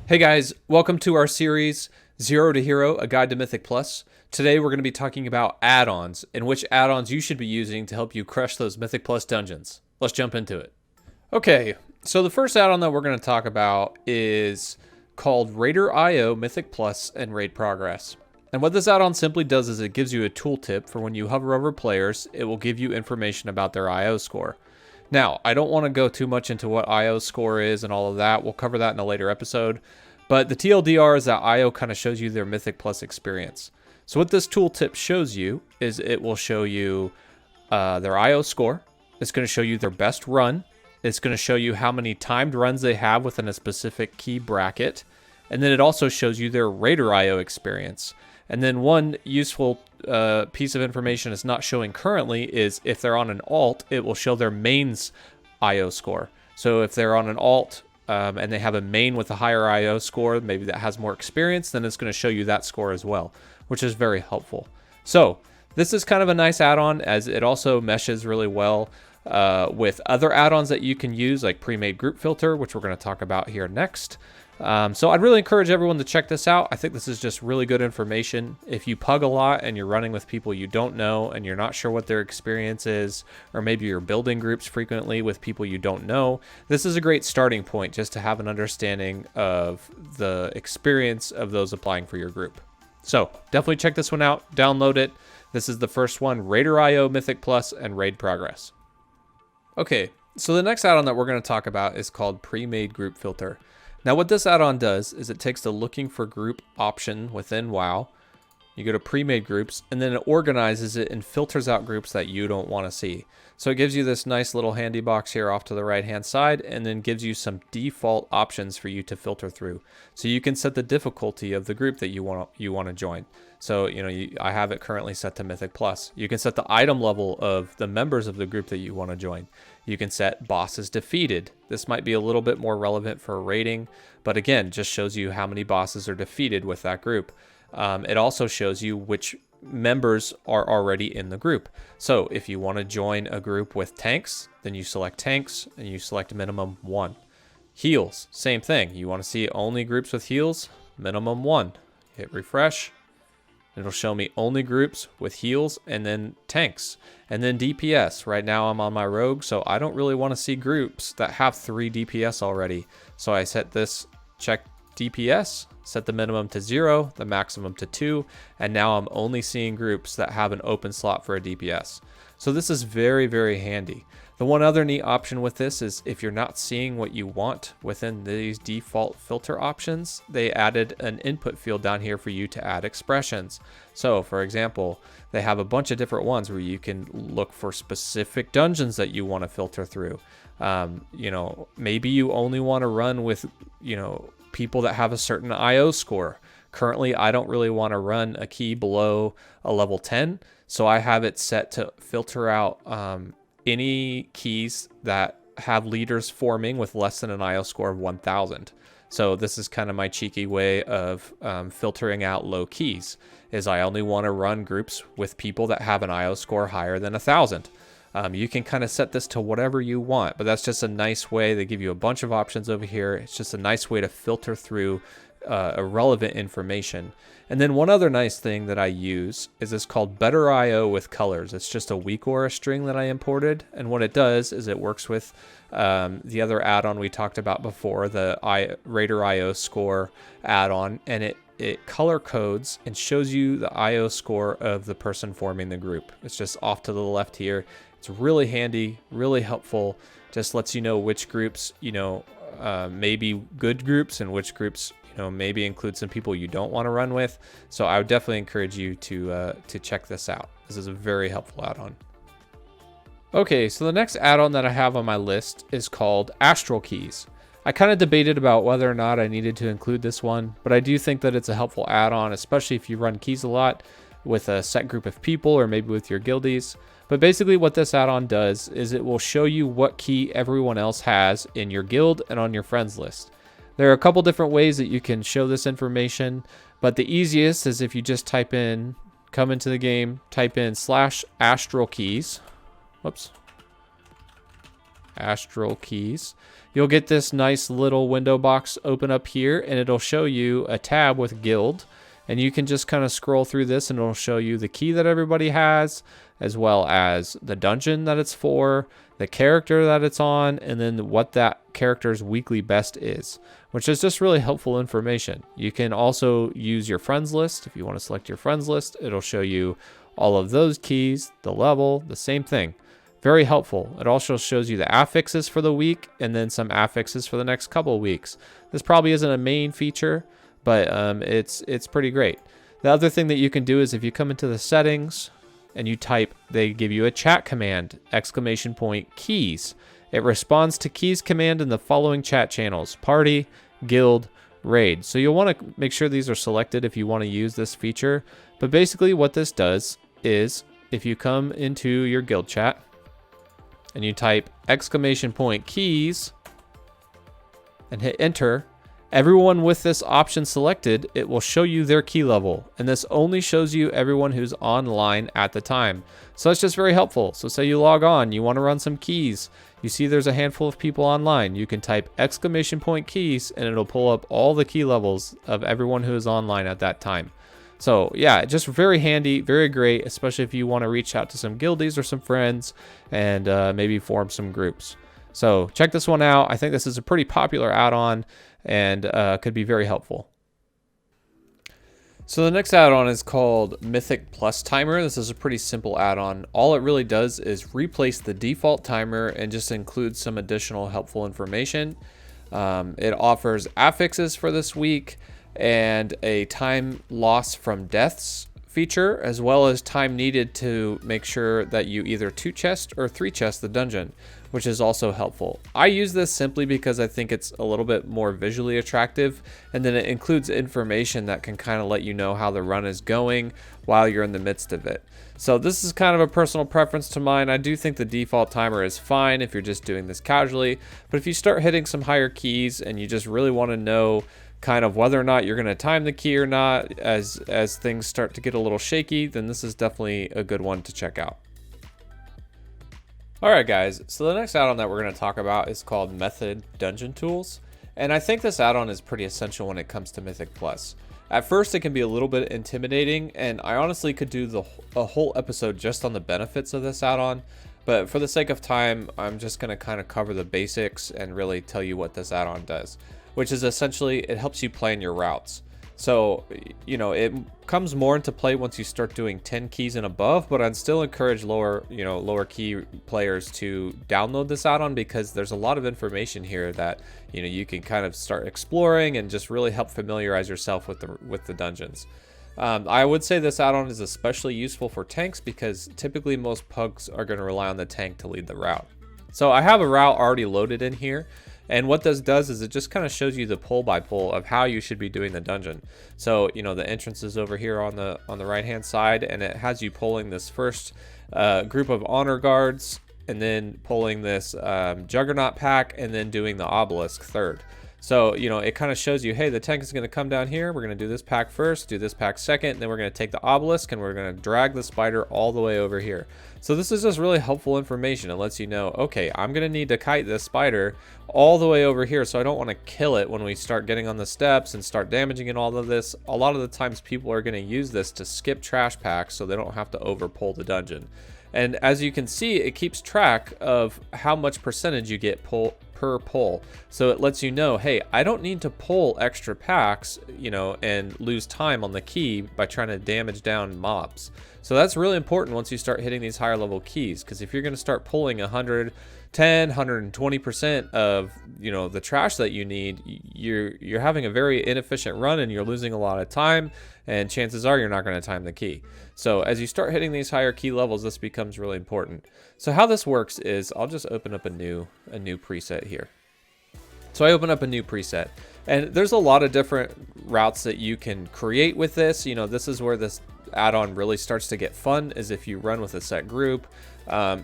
Hey guys, welcome to our series, Zero to Hero, a guide to Mythic Plus. Today we're going to be talking about add-ons and which add-ons you should be using to help you crush those Mythic Plus dungeons. Let's jump into it. Okay, so the first add-on that we're going to talk about is called Raiderio Mythic Plus and Raid Progress. And what this add-on simply does is it gives you a tooltip for when you hover over players, it will give you information about their IO score. Now, I don't want to go too much into what IO score is and all of that. We'll cover that in a later episode. But the TLDR is that IO kind of shows you their Mythic Plus experience. So what this tooltip shows you is it will show you their IO score. It's going to show you their best run. It's going to show you how many timed runs they have within a specific key bracket. And then it also shows you their Raiderio experience. And then one useful piece of information it's not showing currently is if they're on an alt, it will show their main's IO score. So if they're on an alt and they have a main with a higher IO score, maybe that has more experience, then it's going to show you that score as well, which is very helpful. So this is kind of a nice add-on as it also meshes really well with other add-ons that you can use, like Premade Group Filter, which we're going to talk about here next. So I'd really encourage everyone to check this out. I think this is just really good information. If you pug a lot and you're running with people you don't know and you're not sure what their experience is, or maybe you're building groups frequently with people you don't know, this is a great starting point just to have an understanding of the experience of those applying for your group. So definitely check this one out, download it. This is the first one, Raiderio Mythic Plus and Raid Progress. Okay, so the next add-on that we're going to talk about is called Premade Group Filter. Now what this add-on does is it takes the looking for group option within WoW. You go to Premade Groups and then it organizes it and filters out groups that you don't want to see. So it gives you this nice little handy box here off to the right hand side and then gives you some default options for you to filter through. So you can set the difficulty of the group that you want to join. So, I have it currently set to Mythic Plus. You can set the item level of the members of the group that you want to join. You can set bosses defeated. This might be a little bit more relevant for a rating, but again, just shows you how many bosses are defeated with that group. It also shows you which members are already in the group. So if you want to join a group with tanks, then you select tanks and you select minimum 1. Heals, same thing. You want to see only groups with heals, minimum 1. Hit refresh. It'll show me only groups with heals and then tanks and then DPS. Right now I'm on my rogue, so I don't really want to see groups that have 3 DPS already. So I set this check DPS, set the minimum to 0, the maximum to 2, and now I'm only seeing groups that have an open slot for a DPS. So this is very, very handy. The one other neat option with this is if you're not seeing what you want within these default filter options, they added an input field down here for you to add expressions. So for example, they have a bunch of different ones where you can look for specific dungeons that you want to filter through. Maybe you only want to run with, people that have a certain IO score. Currently, I don't really want to run a key below a level 10, so I have it set to filter out any keys that have leaders forming with less than an IO score of 1000. So this is kind of my cheeky way of filtering out low keys, is I only want to run groups with people that have an IO score higher than 1000. You can kind of set this to whatever you want, but that's just a nice way. They give you a bunch of options over here. It's just a nice way to filter through irrelevant information. And then one other nice thing that I use is this called Better IO with Colors. It's just a Weakauras string that I imported. And what it does is it works with the other add-on we talked about before, the Raiderio score add-on, and it color codes and shows you the IO score of the person forming the group. It's just off to the left here. It's really handy, really helpful. Just lets you know which groups, maybe good groups and which groups, maybe include some people you don't want to run with. So I would definitely encourage you to check this out. This is a very helpful add-on. Okay, so the next add-on that I have on my list is called Astral Keys. I kind of debated about whether or not I needed to include this one, but I do think that it's a helpful add-on, especially if you run keys a lot with a set group of people or maybe with your guildies. But basically what this add-on does is it will show you what key everyone else has in your guild and on your friends list. There are a couple different ways that you can show this information, but the easiest is if you just come into the game, type in /Astral Keys. Whoops. Astral Keys, you'll get this nice little window box open up here, and it'll show you a tab with guild. And you can just kind of scroll through this and it'll show you the key that everybody has, as well as the dungeon that it's for, the character that it's on, and then what that character's weekly best is, which is just really helpful information. You can also use your friends list. If you want to select your friends list, it'll show you all of those keys, the level, the same thing. Very helpful. It also shows you the affixes for the week and then some affixes for the next couple of weeks. This probably isn't a main feature, but it's pretty great. The other thing that you can do is if you come into the settings and you type, they give you a chat command, ! keys. It responds to keys command in the following chat channels: party, guild, raid. So you'll want to make sure these are selected if you want to use this feature. But basically what this does is if you come into your guild chat and you type ! keys and hit enter, everyone with this option selected, it will show you their key level. And this only shows you everyone who's online at the time. So it's just very helpful. So say you log on, you want to run some keys. You see there's a handful of people online. You can type ! keys and it'll pull up all the key levels of everyone who is online at that time. So yeah, just very handy, very great, especially if you want to reach out to some guildies or some friends and maybe form some groups. So check this one out. I think this is a pretty popular add-on and could be very helpful. So the next add-on is called Mythic Timer. This is a pretty simple add-on. All it really does is replace the default timer and just includes some additional helpful information. It offers affixes for this week and a time loss from deaths feature, as well as time needed to make sure that you either 2-chest or 3-chest the dungeon, which is also helpful. I use this simply because I think it's a little bit more visually attractive, and then it includes information that can kind of let you know how the run is going while you're in the midst of it. So this is kind of a personal preference to mine. I do think the default timer is fine if you're just doing this casually, but if you start hitting some higher keys and you just really want to know kind of whether or not you're going to time the key or not as things start to get a little shaky, then this is definitely a good one to check out. Alright guys, so the next add-on that we're going to talk about is called Method Dungeon Tools, and I think this add-on is pretty essential when it comes to Mythic Plus. At first it can be a little bit intimidating, and I honestly could do a whole episode just on the benefits of this add-on, but for the sake of time, I'm just going to kind of cover the basics and really tell you what this add-on does, which is essentially it helps you plan your routes. So, you know, it comes more into play once you start doing 10 keys and above, but I'd still encourage lower key players to download this add-on because there's a lot of information here that, you know, you can kind of start exploring and just really help familiarize yourself with the dungeons. I would say this add-on is especially useful for tanks because typically most pugs are going to rely on the tank to lead the route. So I have a route already loaded in here. And what this does is it just kind of shows you the pull by pull of how you should be doing the dungeon. So, you know, the entrance is over here on the right hand side, and it has you pulling this first group of honor guards, and then pulling this juggernaut pack, and then doing the obelisk third. So, you know, it kind of shows you, hey, the tank is going to come down here. We're going to do this pack first, do this pack second, and then we're going to take the obelisk and we're going to drag the spider all the way over here. So this is just really helpful information. It lets you know, okay, I'm going to need to kite this spider all the way over here, so I don't want to kill it when we start getting on the steps and start damaging and all of this. A lot of the times people are going to use this to skip trash packs so they don't have to over pull the dungeon. And as you can see, it keeps track of how much percentage you get per pull. So it lets you know, hey, I don't need to pull extra packs, you know, and lose time on the key by trying to damage down mobs. So that's really important once you start hitting these higher level keys, because if you're going to start pulling 110, 120% of, you know, the trash that you need, you're having a very inefficient run and you're losing a lot of time, and chances are you're not going to time the key. So as you start hitting these higher key levels, this becomes really important. So how this works is I'll just open up a new preset here. So I open up a new preset, and there's a lot of different routes that you can create with this. You know, this is where this add-on really starts to get fun, is if you run with a set group.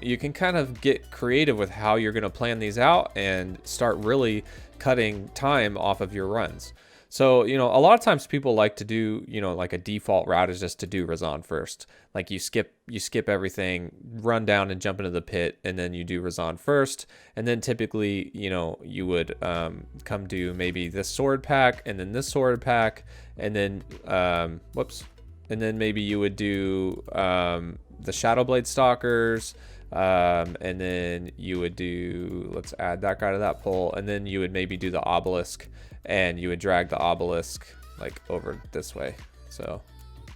You can kind of get creative with how you're going to plan these out and start really cutting time off of your runs. So, a lot of times people like to do, like a default route is just to do Razan first. Like you skip everything, run down and jump into the pit, and then you do Razan first. And then typically, you would come do maybe this sword pack and then this sword pack, and then, and then maybe you would do the Shadowblade Stalkers, and then you would do, let's add that guy to that poll, and then you would maybe do the obelisk, and you would drag the obelisk like over this way. So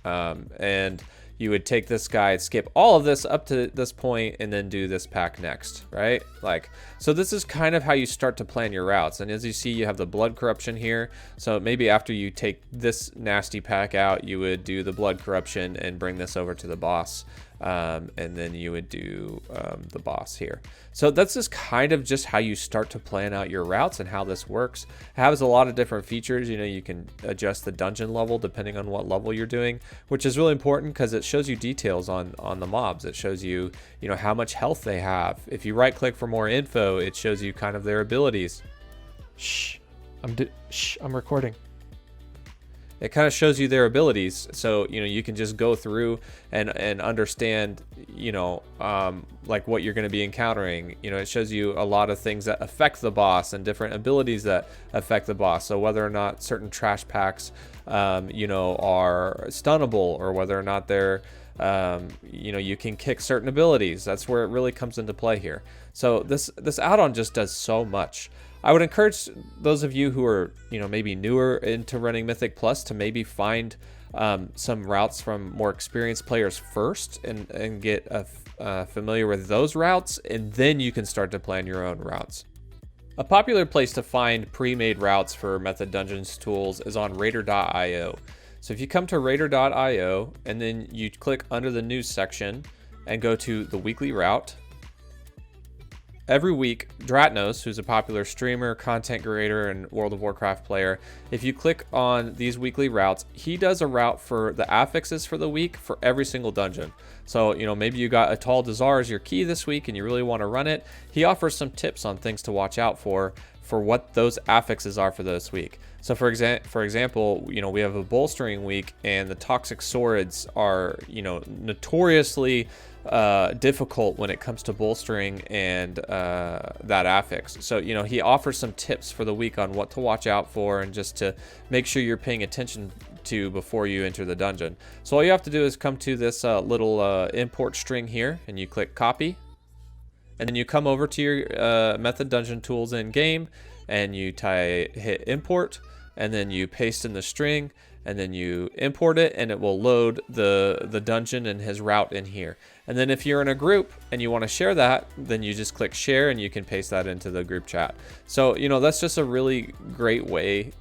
and you would take this guy, skip all of this up to this point, and then do this pack next, right? Like, so this is kind of how you start to plan your routes. And as you see, you have the blood corruption here. So maybe after you take this nasty pack out, you would do the blood corruption and bring this over to the boss. And then you would do the boss here. So that's just kind of just how you start to plan out your routes and how this works. It has a lot of different features. You can adjust the dungeon level depending on what level you're doing, which is really important because it shows you details on the mobs. It shows you, how much health they have. If you right click for more info, it shows you kind of their abilities. I'm recording. It kind of shows you their abilities, so you can just go through and understand like what you're going to be encountering. It shows you a lot of things that affect the boss and different abilities that affect the boss. So whether or not certain trash packs are stunnable, or whether or not they're you can kick certain abilities. That's where it really comes into play here. So this add-on just does so much. I would encourage those of you who are, maybe newer into running Mythic Plus to maybe find some routes from more experienced players first and get familiar with those routes, and then you can start to plan your own routes. A popular place to find pre-made routes for Method Dungeons tools is on Raider.io. So if you come to Raider.io and then you click under the news section and go to the weekly route, every week, Dratnos, who's a popular streamer, content creator, and World of Warcraft player, if you click on these weekly routes, he does a route for the affixes for the week for every single dungeon. So, maybe you got a Tall Dazar as your key this week and you really want to run it. He offers some tips on things to watch out for what those affixes are for this week. So for example, we have a bolstering week, and the toxic swords are, notoriously difficult when it comes to bolstering and that affix. So he offers some tips for the week on what to watch out for and just to make sure you're paying attention to before you enter the dungeon. So all you have to do is come to this little import string here, and you click copy, and then you come over to your Method Dungeon tools in game, and you hit import, and then you paste in the string, and then you import it, and it will load the dungeon and his route in here. And then if you're in a group and you want to share that, then you just click share and you can paste that into the group chat. So, that's just a really great way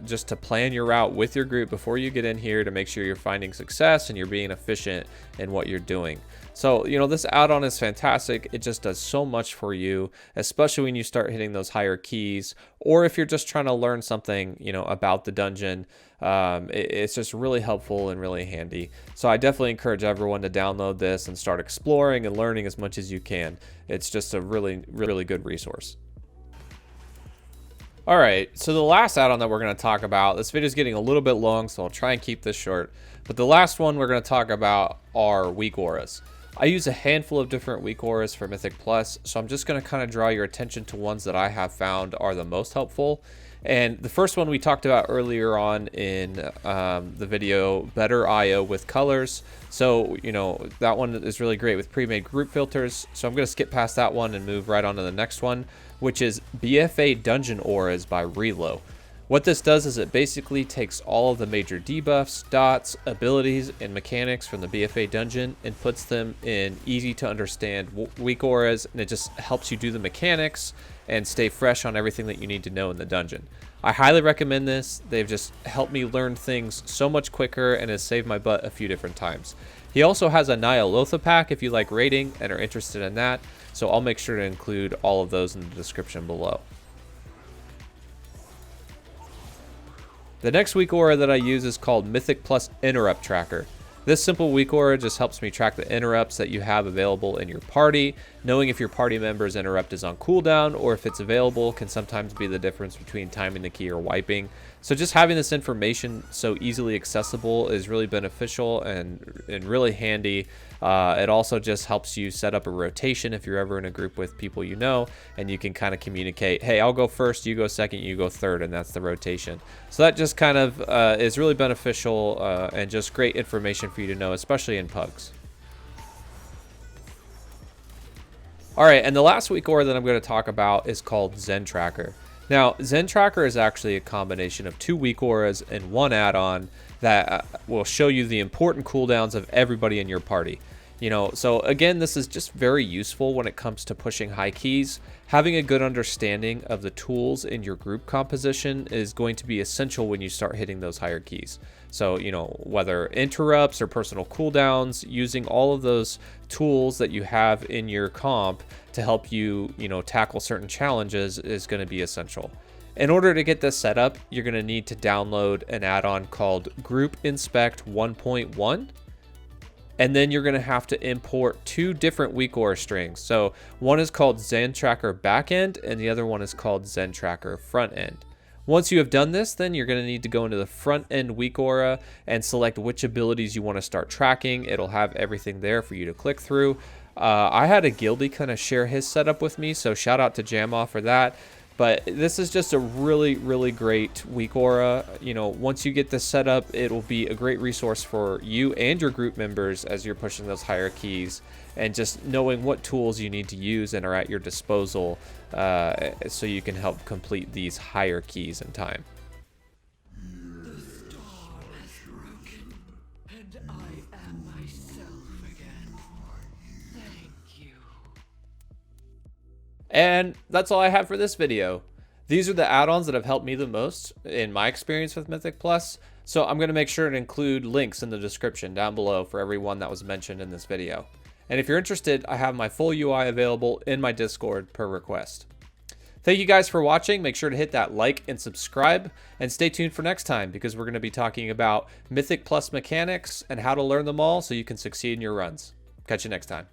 just to plan your route with your group before you get in here to make sure you're finding success and you're being efficient in what you're doing. So, this add-on is fantastic. It just does so much for you, especially when you start hitting those higher keys, or if you're just trying to learn something, about the dungeon. It's just really helpful and really handy. So I definitely encourage everyone to download this and start exploring and learning as much as you can. It's just a really, really good resource. All right, so the last add-on that we're going to talk about, this video is getting a little bit long, so I'll try and keep this short. But the last one we're going to talk about are Weakauras. I use a handful of different Weakauras for Mythic Plus, so I'm just going to kind of draw your attention to ones that I have found are the most helpful. And the first one we talked about earlier on in the video, Better IO with colors. So, that one is really great with pre-made group filters. So I'm going to skip past that one and move right on to the next one, which is BFA Dungeon Auras by Reloe. What this does is it basically takes all of the major debuffs, dots, abilities, and mechanics from the BFA dungeon and puts them in easy to understand Weakauras, and it just helps you do the mechanics and stay fresh on everything that you need to know in the dungeon. I highly recommend this. They've just helped me learn things so much quicker and has saved my butt a few different times. He also has a Nyalotha pack if you like raiding and are interested in that, so I'll make sure to include all of those in the description below. The next Weakaura that I use is called Mythic Plus Interrupt Tracker. This simple Weakaura just helps me track the interrupts that you have available in your party. Knowing if your party member's interrupt is on cooldown or if it's available can sometimes be the difference between timing the key or wiping. So just having this information so easily accessible is really beneficial and really handy. It also just helps you set up a rotation if you're ever in a group with people you know, and you can kind of communicate, hey, I'll go first, you go second, you go third, and that's the rotation. So that just kind of is really beneficial and just great information for you to know, especially in pugs. All right, and the last Weakora that I'm going to talk about is called Zen Tracker. Now, Zen Tracker is actually a combination of 2 Weakauras and 1 add-on that will show you the important cooldowns of everybody in your party. You know, so again, this is just very useful when it comes to pushing high keys. Having a good understanding of the tools in your group composition is going to be essential when you start hitting those higher keys. So, you know, whether interrupts or personal cooldowns, using all of those tools that you have in your comp to help you, you know, tackle certain challenges is going to be essential. In order to get this set up, you're going to need to download an add-on called Group Inspect 1.1. And then you're going to have to import 2 different Weakora strings. So one is called Zentracker backend and the other one is called Zentracker front end. Once you have done this, then you're going to need to go into the front end Weakora and select which abilities you want to start tracking. It'll have everything there for you to click through. I had a guildie kind of share his setup with me, so shout out to Jamma for that. But this is just a really, really great Weakora. You know, once you get this set up, it will be a great resource for you and your group members as you're pushing those higher keys, and just knowing what tools you need to use and are at your disposal so you can help complete these higher keys in time. The storm has broken, and I am myself again. Thank you. And that's all I have for this video. These are the add-ons that have helped me the most in my experience with Mythic Plus. So I'm going to make sure to include links in the description down below for every one that was mentioned in this video. And if you're interested, I have my full UI available in my Discord per request. Thank you guys for watching. Make sure to hit that like and subscribe, and stay tuned for next time because we're going to be talking about Mythic Plus mechanics and how to learn them all so you can succeed in your runs. Catch you next time.